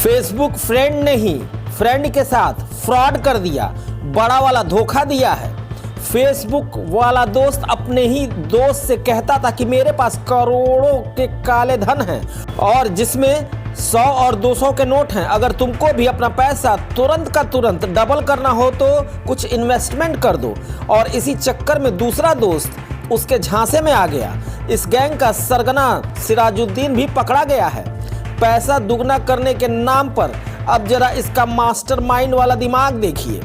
Facebook friend ने ही friend के साथ फ्रॉड कर दिया, बड़ा वाला धोखा दिया है। फेसबुक वाला दोस्त अपने ही दोस्त से कहता था कि मेरे पास करोड़ों के काले धन हैं और जिसमें 100 और 200 के नोट हैं। अगर तुमको भी अपना पैसा तुरंत का तुरंत डबल करना हो तो कुछ इन्वेस्टमेंट कर दो। और इसी चक्कर में दूसरा दोस्त उसके झांसे में आ गया। इस गैंग का सरगना सिराजुद्दीन भी पकड़ा गया है। पैसा दुगना करने के नाम पर अब जरा इसका मास्टरमाइंड वाला दिमाग देखिए।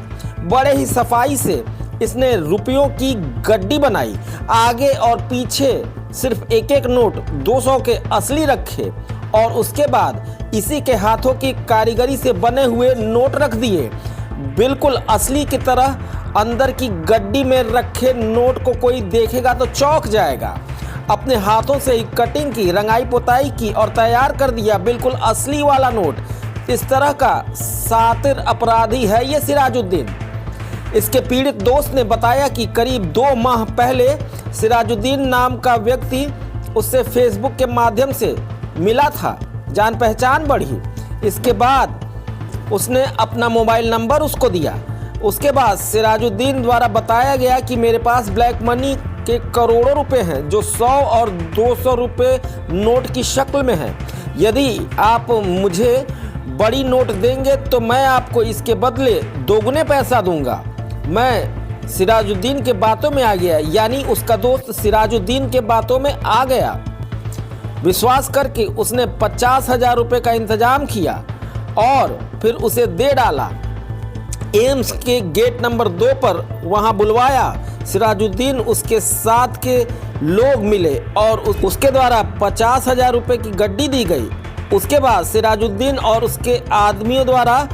बड़े ही सफाई से इसने रुपयों की गड्डी बनाई, आगे और पीछे सिर्फ एक एक नोट 200 के असली रखे और उसके बाद इसी के हाथों की कारीगरी से बने हुए नोट रख दिए। बिल्कुल असली की तरह अंदर की गड्डी में रखे नोट को कोई देखेगा तो चौंक जाएगा। अपने हाथों से ही कटिंग की, रंगाई पुताई की और तैयार कर दिया बिल्कुल असली वाला नोट। इस तरह का सातिर अपराधी है ये सिराजुद्दीन। इसके पीड़ित दोस्त ने बताया कि करीब 2 माह पहले सिराजुद्दीन नाम का व्यक्ति उससे फेसबुक के माध्यम से मिला था, जान पहचान बढ़ी। इसके बाद उसने अपना मोबाइल नंबर उसको दिया। उसके बाद सिराजुद्दीन द्वारा बताया गया कि मेरे पास ब्लैक मनी के करोड़ों रुपए हैं जो 100 और 200 रुपए नोट की शक्ल में हैं। यदि आप मुझे बड़ी नोट देंगे तो मैं आपको इसके बदले दोगुने पैसा दूंगा। मैं सिराजुद्दीन के बातों में आ गया, यानी उसका दोस्त सिराजुद्दीन के बातों में आ गया। विश्वास करके उसने 50,000 रुपये का इंतजाम किया और फिर उसे दे डाला। एम्स के गेट नंबर 2 पर वहां बुलवाया। सिराजुद्दीन उसके साथ के लोग मिले और उसके द्वारा 50,000 रुपये की गड्डी दी गई। उसके बाद सिराजुद्दीन और उसके आदमियों द्वारा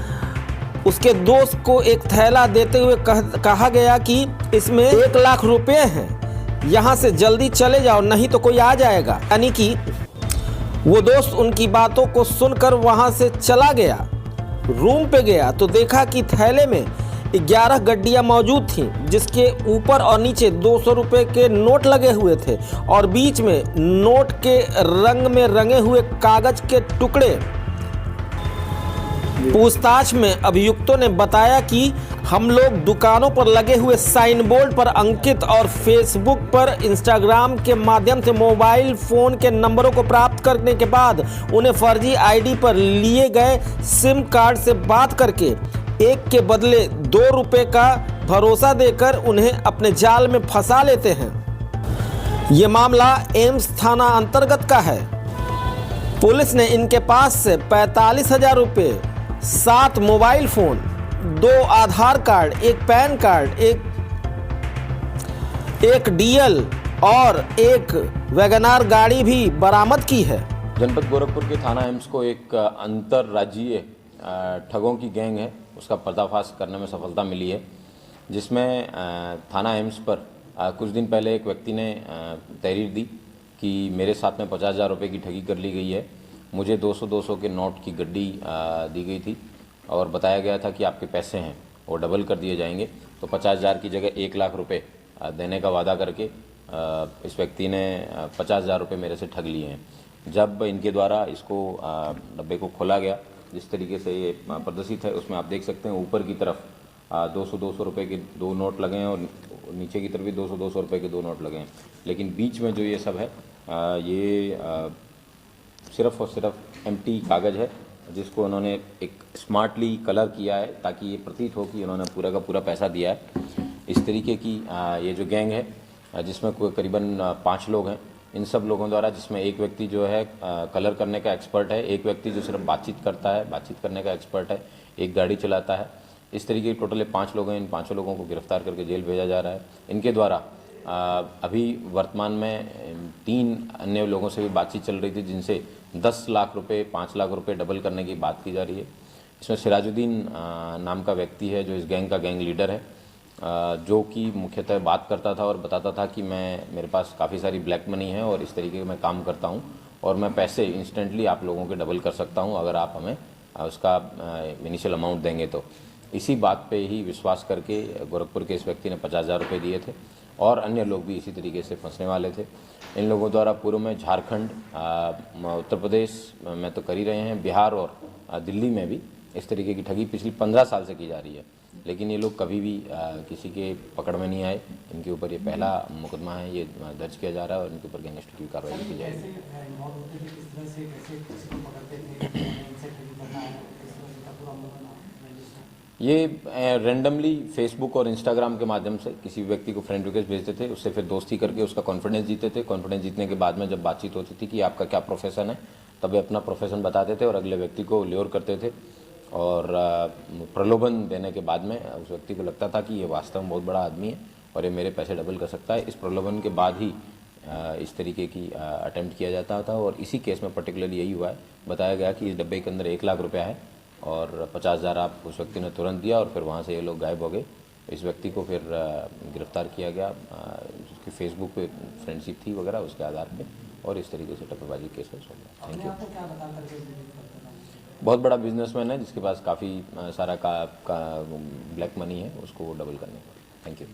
उसके दोस्त को एक थैला देते हुए कहा गया कि इसमें 1 लाख रुपए हैं, यहाँ से जल्दी चले जाओ नहीं तो कोई आ जाएगा। यानी कि वो दोस्त उनकी बातों को सुनकर वहाँ से चला गया। रूम पे गया तो देखा कि थैले में 11 गड्डियाँ मौजूद थीं, जिसके ऊपर और नीचे 200 रुपये के नोट लगे हुए थे और बीच में नोट के रंग में रंगे हुए कागज के टुकड़े। पूछताछ में अभियुक्तों ने बताया कि हम लोग दुकानों पर लगे हुए साइन बोर्ड पर अंकित और फेसबुक पर इंस्टाग्राम के माध्यम से मोबाइल फ़ोन के नंबरों को प्राप्त करने के बाद उन्हें फर्जी आईडी पर लिए गए सिम कार्ड से बात करके 1 के बदले 2 रुपये का भरोसा देकर उन्हें अपने जाल में फंसा लेते हैं। ये मामला एम्स थाना अंतर्गत का है। पुलिस ने इनके पास से 45,000 रुपये, 7 मोबाइल फ़ोन, 2 आधार कार्ड, 1 पैन कार्ड, एक डीएल और 1 वैगनार गाड़ी भी बरामद की है। जनपद गोरखपुर के थाना एम्स को एक अंतर्राज्यीय ठगों की गैंग है, उसका पर्दाफाश करने में सफलता मिली है, जिसमें थाना एम्स पर कुछ दिन पहले एक व्यक्ति ने तहरीर दी कि मेरे साथ में 50,000 रुपये की ठगी कर ली गई है। मुझे 200 के नोट की गड्डी दी गई थी और बताया गया था कि आपके पैसे हैं वो डबल कर दिए जाएंगे। तो 50,000 की जगह 1 लाख रुपए देने का वादा करके इस व्यक्ति ने 50,000 रुपये मेरे से ठग लिए हैं। जब इनके द्वारा इसको डब्बे को खोला गया, जिस तरीके से ये प्रदर्शित है उसमें आप देख सकते हैं ऊपर की तरफ 200 रुपये के 2 नोट लगे हैं और नीचे की तरफ भी 200 रुपये के 2 नोट लगे हैं। लेकिन बीच में जो ये सब है ये सिर्फ़ और सिर्फ एम्प्टी कागज़ है, जिसको उन्होंने एक स्मार्टली कलर किया है ताकि ये प्रतीत हो कि उन्होंने पूरा का पूरा पैसा दिया है। इस तरीके की ये जो गैंग है जिसमें कोई करीबन 5 लोग हैं, इन सब लोगों द्वारा, जिसमें एक व्यक्ति जो है कलर करने का एक्सपर्ट है, एक व्यक्ति जो सिर्फ बातचीत करता है, बातचीत करने का एक्सपर्ट है, एक गाड़ी चलाता है। इस तरीके के टोटल 5 लोग हैं। इन 5 लोगों को गिरफ्तार करके जेल भेजा जा रहा है। इनके द्वारा अभी वर्तमान में 3 अन्य लोगों से भी बातचीत चल रही थी, जिनसे 10 लाख रुपए, 5 लाख रुपए डबल करने की बात की जा रही है। इसमें सिराजुद्दीन नाम का व्यक्ति है जो इस गैंग का गैंग लीडर है, जो कि मुख्यतः बात करता था और बताता था कि मेरे पास काफ़ी सारी ब्लैक मनी है और इस तरीके मैं काम करता हूं और मैं पैसे इंस्टेंटली आप लोगों के डबल कर सकता हूं अगर आप हमें उसका इनिशियल अमाउंट देंगे तो। इसी बात पे ही विश्वास करके गोरखपुर के इस व्यक्ति ने 50,000 रुपये दिए थे और अन्य लोग भी इसी तरीके से फंसने वाले थे। इन लोगों द्वारा पूर्व में झारखंड, उत्तर प्रदेश में तो कर ही रहे हैं, बिहार और दिल्ली में भी इस तरीके की ठगी पिछली 15 साल से की जा रही है, लेकिन ये लोग कभी भी किसी के पकड़ में नहीं आए। इनके ऊपर ये पहला मुकदमा है, ये दर्ज किया जा रहा है और इनके ऊपर गैंगस्टर की कार्रवाई की जाएगी। ये रैंडमली फेसबुक और इंस्टाग्राम के माध्यम से किसी व्यक्ति को फ्रेंड रिक्वेस्ट भेजते थे, उससे फिर दोस्ती करके उसका कॉन्फिडेंस जीतते थे। कॉन्फिडेंस जीतने के बाद में जब बातचीत होती थी कि आपका क्या प्रोफेशन है, तब वे अपना प्रोफेशन बताते थे और अगले व्यक्ति को ल्योर करते थे और प्रलोभन देने के बाद में उस व्यक्ति को लगता था कि ये वास्तव में बहुत बड़ा आदमी है और ये मेरे पैसे डबल कर सकता है। इस प्रलोभन के बाद ही इस तरीके की अटेम्प्ट किया जाता था और इसी केस में पर्टिकुलरली यही हुआ है। बताया गया कि इस डब्बे के अंदर 1 लाख रुपया है और 50,000 आप उस व्यक्ति ने तुरंत दिया और फिर वहाँ से ये लोग गायब हो गए। इस व्यक्ति को फिर गिरफ्तार किया गया, जिसकी फेसबुक पे फ्रेंडशिप थी वगैरह उसके आधार पे, और इस तरीके से टप्पेबाजी केस है। Thank you. बहुत बड़ा बिजनेसमैन है जिसके पास काफ़ी सारा का ब्लैक मनी है, उसको डबल करने का। Thank you.